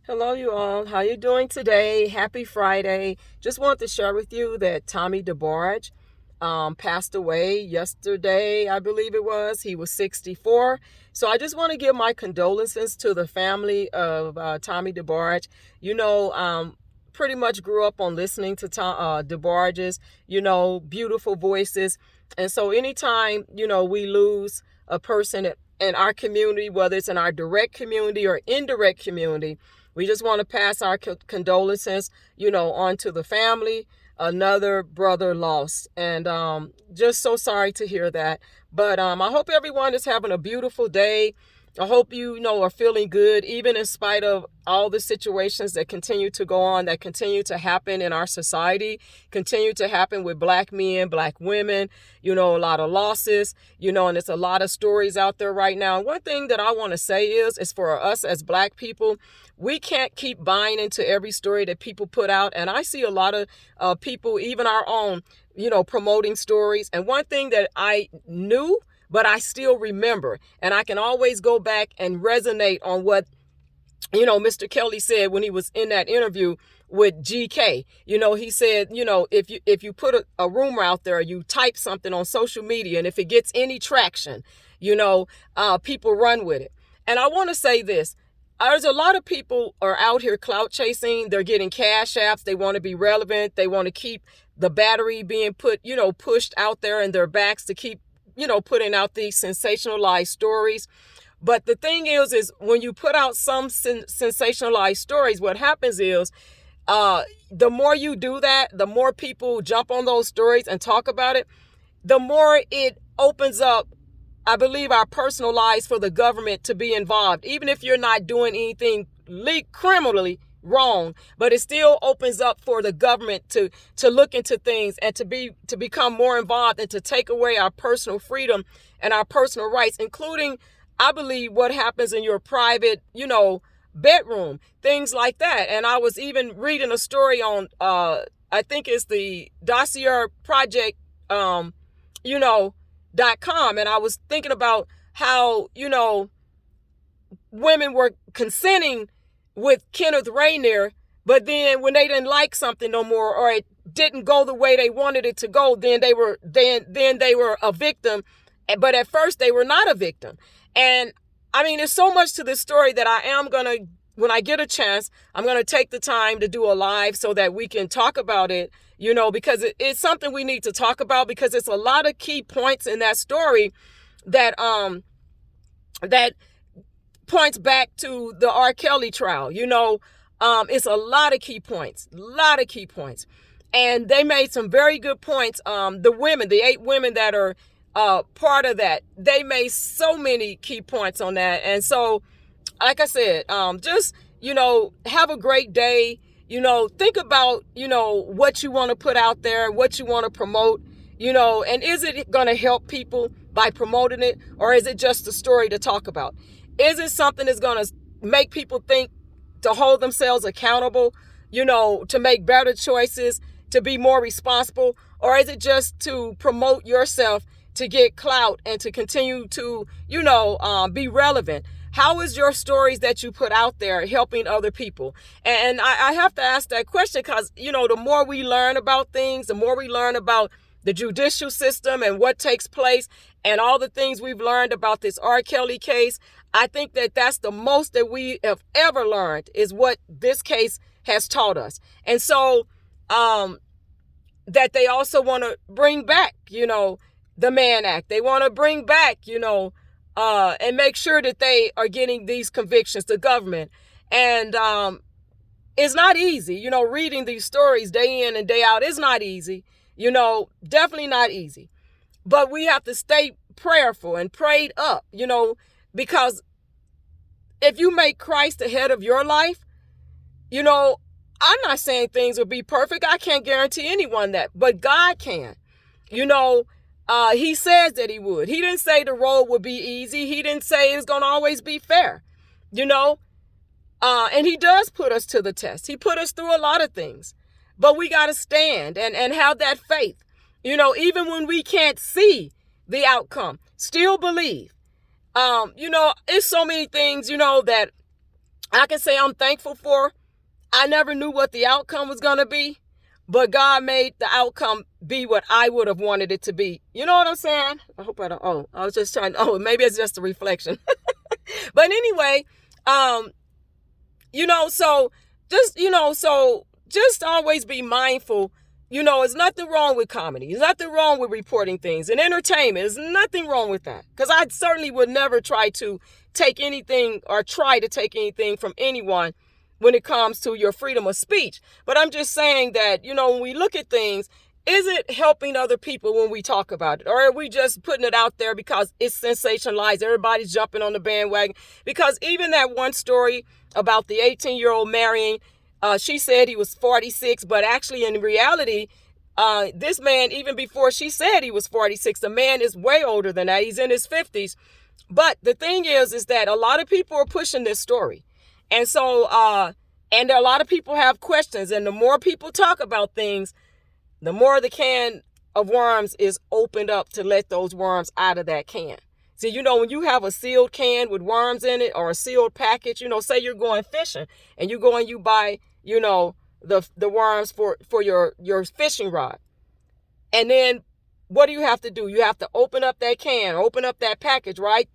Hello, you all. How you doing today? Happy Friday. Just wanted to share with you that Tommy Debarge passed away yesterday, I believe it was. He was 64. So I just want to give my condolences to the family of Tommy Debarge. Pretty much grew up on listening to Debarge's, beautiful voices. And so anytime, we lose a person in our community, whether it's in our direct community or indirect community, we just want to pass our condolences, on to the family. Another brother lost. And just so sorry to hear that. But I hope everyone is having a beautiful day. I hope are feeling good, even in spite of all the situations that continue to go on, that continue to happen in our society, continue to happen with Black men, Black women, a lot of losses, and there's a lot of stories out there right now. One thing that I want to say is for us as Black people, we can't keep buying into every story that people put out. And I see a lot of people, even our own, promoting stories. And one thing that I knew, but I still remember, and I can always go back and resonate on what, Mr. Kelly said when he was in that interview with GK. He said, if you put a rumor out there, you type something on social media, and if it gets any traction, people run with it. And I want to say this. There's a lot of people are out here clout chasing. They're getting cash apps. They want to be relevant. They want to keep the battery being pushed out there in their backs to keep, putting out these sensationalized stories. But the thing is when you put out some sensationalized stories, what happens is the more you do that, the more people jump on those stories and talk about it, the more it opens up, I believe, our personal lives for the government to be involved, even if you're not doing anything criminally wrong, but it still opens up for the government to look into things and to become more involved and to take away our personal freedom and our personal rights, including, I believe, what happens in your private, bedroom, things like that. And I was even reading a story on, I think it's the Dossier Project, .com. And I was thinking about how, women were consenting with Kenneth Rainier, but then when they didn't like something no more, or it didn't go the way they wanted it to go, then they were a victim. But at first they were not a victim. And I mean, there's so much to this story that I am going to, when I get a chance, I'm going to take the time to do a live so that we can talk about it, because it's something we need to talk about, because it's a lot of key points in that story that points back to the R. Kelly trial. It's a lot of key points, And they made some very good points. The 8 women that are part of that, they made so many key points on that. And so, like I said, just, have a great day. Think about, what you want to put out there, what you want to promote, and is it going to help people by promoting it, or is it just a story to talk about? Is it something that's going to make people think, to hold themselves accountable, to make better choices, to be more responsible, or is it just to promote yourself, to get clout and to continue to, be relevant? How is your stories that you put out there helping other people? And I have to ask that question because, the more we learn about things, the more we learn about the judicial system and what takes place and all the things we've learned about this R. Kelly case, I think that that's the most that we have ever learned, is what this case has taught us. And so that they also want to bring back, the Mann Act. They want to bring back, and make sure that they are getting these convictions, the government. And it's not easy, reading these stories day in and day out is not easy, definitely not easy. But we have to stay prayerful and prayed up, because if you make Christ the head of your life, I'm not saying things will be perfect. I can't guarantee anyone that, but God can. He says that he would. He didn't say the road would be easy. He didn't say it's going to always be fair, and he does put us to the test. He put us through a lot of things, but we got to stand and have that faith, even when we can't see the outcome, still believe. It's so many things, that I can say I'm thankful for. I never knew what the outcome was going to be, but God made the outcome be what I would have wanted it to be. You know what I'm saying? I hope I don't. Oh, I was just trying. Oh, maybe it's just a reflection. But anyway, um, so just always be mindful. There's nothing wrong with comedy. There's nothing wrong with reporting things and entertainment. There's nothing wrong with that. Because I certainly would never try to take anything or try to take anything from anyone when it comes to your freedom of speech. But I'm just saying that, when we look at things, is it helping other people when we talk about it? Or are we just putting it out there because it's sensationalized? Everybody's jumping on the bandwagon. Because even that one story about the 18-year-old marrying, she said he was 46, but actually in reality, this man, even before she said he was 46, the man is way older than that. He's in his 50s. But the thing is that a lot of people are pushing this story. And so, and a lot of people have questions. And the more people talk about things, the more the can of worms is opened up to let those worms out of that can. See, when you have a sealed can with worms in it or a sealed package, say you're going fishing and you go and you buy, the worms for your fishing rod. And then what do you have to do? You have to open up that can, open up that package, right?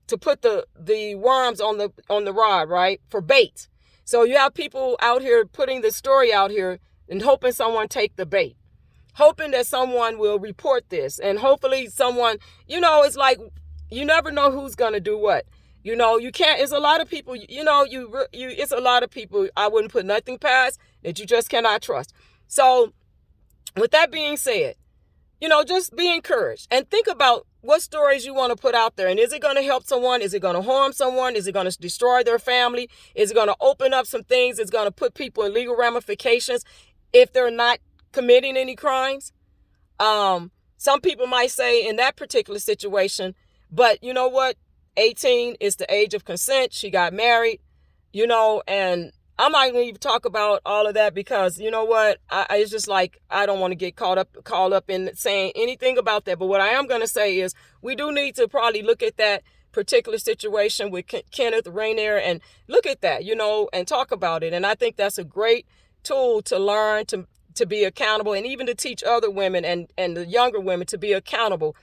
To put the worms on the rod, right? For bait. So you have people out here putting the story out here and hoping someone take the bait, hoping that someone will report this, and hopefully someone, it's like you never know who's gonna do what. You can't. It's a lot of people. It's a lot of people. I wouldn't put nothing past that you just cannot trust. So, with that being said, just be encouraged and think about what stories you want to put out there. And is it going to help someone? Is it going to harm someone? Is it going to destroy their family? Is it going to open up some things? It's going to put people in legal ramifications if they're not committing any crimes. Some people might say in that particular situation, but you know what? 18 is the age of consent. She got married, and I'm not going to even talk about all of that because you know what? It's just like I don't want to get caught up in saying anything about that. But what I am going to say is we do need to probably look at that particular situation with Kenneth Rainier and look at that, and talk about it. And I think that's a great tool to learn to be accountable and even to teach other women and the younger women to be accountable,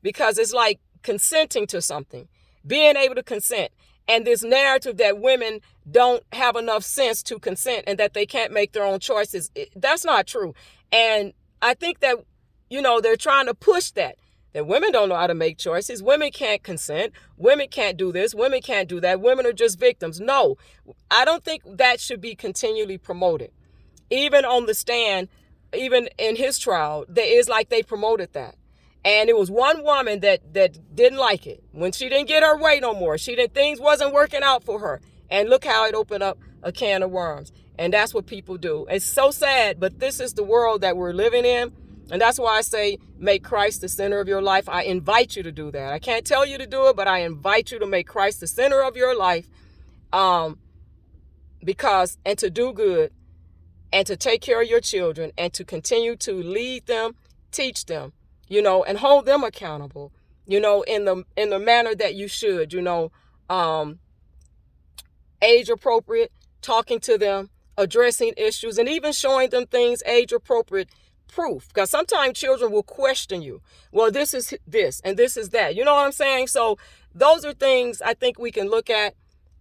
because it's like consenting to something, being able to consent. And this narrative that women don't have enough sense to consent and that they can't make their own choices, that's not true. And I think that, they're trying to push that women don't know how to make choices. Women can't consent. Women can't do this. Women can't do that. Women are just victims. No, I don't think that should be continually promoted. Even on the stand, even in his trial, it's like they promoted that. And it was one woman that didn't like it when she didn't get her way no more. Things wasn't working out for her. And look how it opened up a can of worms. And that's what people do. It's so sad, but this is the world that we're living in. And that's why I say make Christ the center of your life. I invite you to do that. I can't tell you to do it, but I invite you to make Christ the center of your life, and to do good and to take care of your children and to continue to lead them, teach them, and hold them accountable, in the manner that you should, age appropriate, talking to them, addressing issues, and even showing them things age appropriate proof. Because sometimes children will question you. Well, this is this and this is that. You know what I'm saying? So those are things I think we can look at,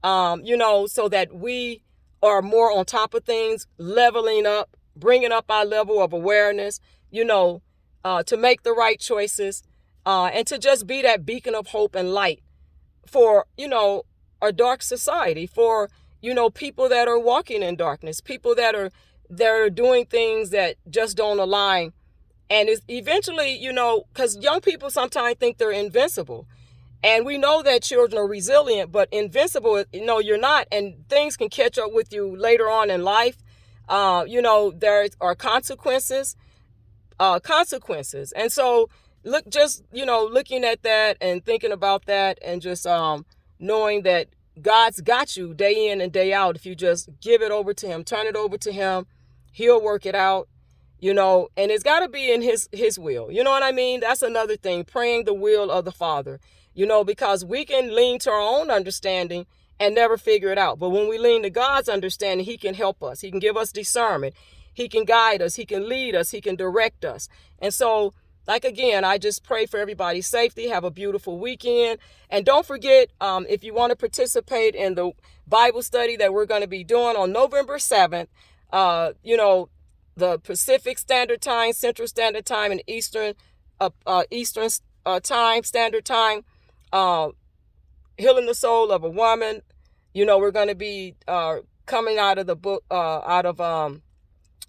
so that we are more on top of things, leveling up, bringing up our level of awareness, to make the right choices, and to just be that beacon of hope and light for, a dark society, for, people that are walking in darkness, people that are doing things that just don't align. And it's eventually, because young people sometimes think they're invincible. And we know that children are resilient, but invincible, you're not. And things can catch up with you later on in life. There are consequences. And so looking at that and thinking about that and just knowing that God's got you day in and day out. If you just give it over to him, turn it over to him, he'll work it out, and it's got to be in his will. You know what I mean? That's another thing, praying the will of the Father, because we can lean to our own understanding and never figure it out. But when we lean to God's understanding, he can help us. He can give us discernment. He can guide us. He can lead us. He can direct us. And so, like, again, I just pray for everybody's safety. Have a beautiful weekend. And don't forget, if you want to participate in the Bible study that we're going to be doing on November 7th, the Pacific Standard Time, Central Standard Time, and Eastern Time, Standard Time, Healing the Soul of a Woman. We're going to be coming out of the book,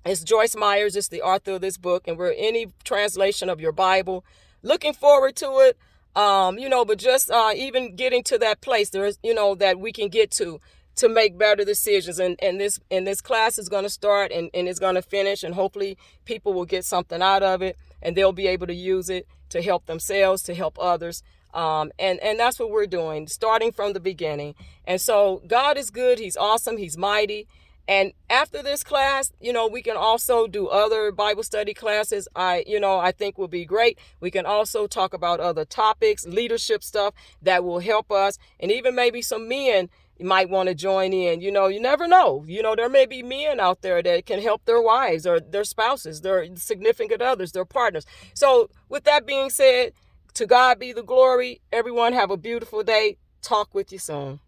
it's Joyce Myers, it's the author of this book, and we're any translation of your Bible. Looking forward to it, but just even getting to that place there's, that we can get to make better decisions. And this class is going to start and it's going to finish, and hopefully people will get something out of it, and they'll be able to use it to help themselves, to help others. And that's what we're doing, starting from the beginning. And so God is good. He's awesome. He's mighty. And after this class, we can also do other Bible study classes. I think will be great. We can also talk about other topics, leadership stuff that will help us. And even maybe some men might want to join in. You never know. There may be men out there that can help their wives or their spouses, their significant others, their partners. So with that being said, to God be the glory. Everyone have a beautiful day. Talk with you soon.